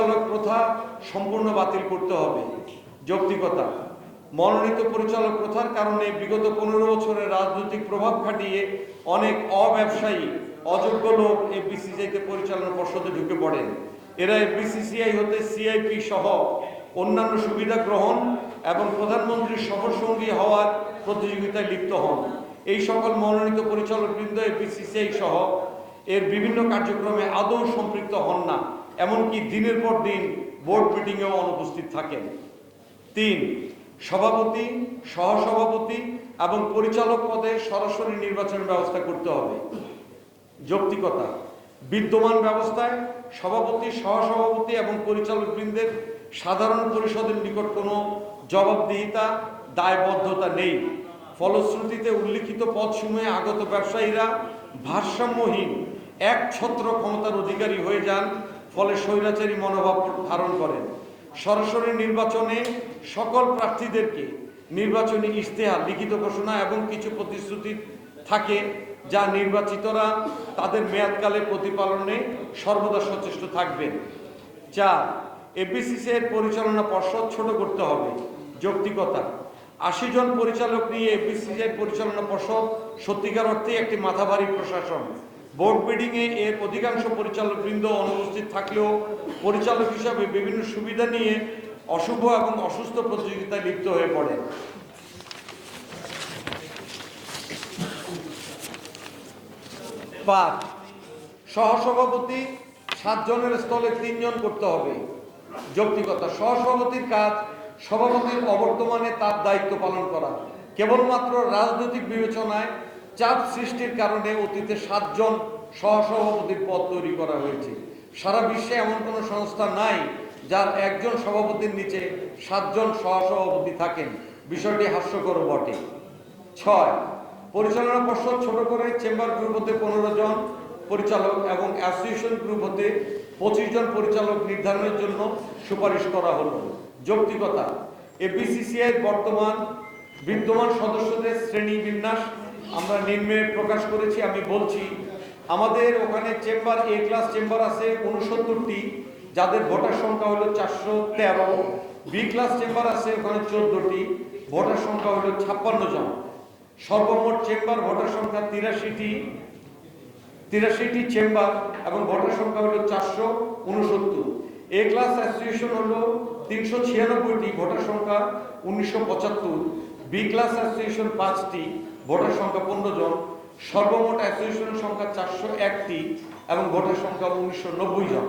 পরিচালক প্রথা সম্পূর্ণ বাতিল করতে হবে। যৌক্তিকতা, মনোনীত পরিচালক প্রথার কারণে বিগত 15 বছরের রাজনৈতিক প্রভাব খাটিয়ে অনেক অব্যবসায়ী অযোগ্য লোক এফবিসিসিআইতে পরিচালনা পর্ষদে ঢুকে পড়েন। এরা এফবিসিসিআই হতে সিআইপি সহ অন্যান্য সুবিধা গ্রহণ এবং প্রধানমন্ত্রীর সফরসঙ্গী হওয়ার প্রতিযোগিতায় লিপ্ত হন। এই সকল মনোনীত পরিচালকবৃন্দ এফবিসিসিআই সহ এর বিভিন্ন কার্যক্রমে আদৌ সম্পৃক্ত হন না, এমনকি দিনের পর দিন বোর্ড মিটিংয়েও অনুপস্থিত থাকেন। 3, সভাপতি, সহসভাপতি এবং পরিচালক পদে সরাসরি নির্বাচনের ব্যবস্থা করতে হবে। যৌক্তিকতা, বিদ্যমান ব্যবস্থায় সভাপতি, সহসভাপতি এবং পরিচালকবৃন্দের সাধারণ পরিষদের নিকট কোনো জবাবদিহিতা, দায়বদ্ধতা নেই। ফলশ্রুতিতে উল্লিখিত পদসমূহে আগত ব্যবসায়ীরা ভারসাম্যহীন একছত্র ক্ষমতার অধিকারী হয়ে যান, ফলে স্বৈরাচারী মনোভাব ধারণ করেন। সরাসরি নির্বাচনে সকল প্রার্থীদেরকে নির্বাচনী ইশতেহার, লিখিত ঘোষণা এবং কিছু প্রতিশ্রুতি থাকে যা নির্বাচিতরা তাদের মেয়াদকালে প্রতিপালনে সর্বদা সচেষ্ট থাকবেন। 4, এফবিসিসিআইয়ের পরিচালনা পর্ষদ ছোট করতে হবে। যৌক্তিকতা, 80 জন পরিচালক নিয়ে এফবিসিসিআইয়ের পরিচালনা পর্ষদ সত্যিকার অর্থে একটি মাথাভারী প্রশাসন। বোর্ড মিটিংয়ে এর অধিকাংশ পরিচালকবৃন্দ অনুপস্থিত থাকলেও পরিচালক হিসাবে বিভিন্ন সুবিধা নিয়ে অশুভ এবং অসুস্থ প্রতিযোগিতায় লিপ্ত হয়ে পড়েন। 5, সহসভাপতি 7 জনের স্থলে 3 জন করতে হবে। যৌক্তিকতা, সহসভাপতির কাজ সভাপতির অবর্তমানে তার দায়িত্ব পালন করা। কেবলমাত্র রাজনৈতিক বিবেচনায় চাপ সৃষ্টির কারণে অতীতে 7 জন সহসভাপতির পদ তৈরি করা হয়েছে। সারা বিশ্বে এমন কোনো সংস্থা নাই যার একজন সভাপতির নিচে 7 জন সহসভাপতি থাকেন। বিষয়টি হাস্যকর বটে। 6, পরিচালনা পর্ষদ ছোট করে চেম্বার গ্রুপ হতে 15 জন পরিচালক এবং অ্যাসোসিয়েশন গ্রুপ হতে 25 জন পরিচালক নির্ধারণের জন্য সুপারিশ করা হলো। যৌক্তিকতা, এফবিসিসিআইয়ের বিদ্যমান সদস্যদের শ্রেণী বিন্যাস আমরা নিম্নে প্রকাশ করেছি। আমি বলছি, আমাদের ওখানে চেম্বার, এ ক্লাস চেম্বার আছে 69টি, যাদের ভোটার সংখ্যা হলো 413। বি ক্লাস চেম্বার আছে ওখানে 14টি, ভোটার সংখ্যা হলো 56 জন। সর্বমোট চেম্বার ভোটার সংখ্যা 83টি চেম্বার এবং ভোটার সংখ্যা হলো 469। এ ক্লাস অ্যাসোসিয়েশন হলো 396টি, ভোটার সংখ্যা 1975। বি ক্লাস অ্যাসোসিয়েশন 5টি, ভোটার সংখ্যা 15 জন। সর্বমোট অ্যাসোসিয়েশনের সংখ্যা 401টি এবং ভোটার সংখ্যা 1990 জন।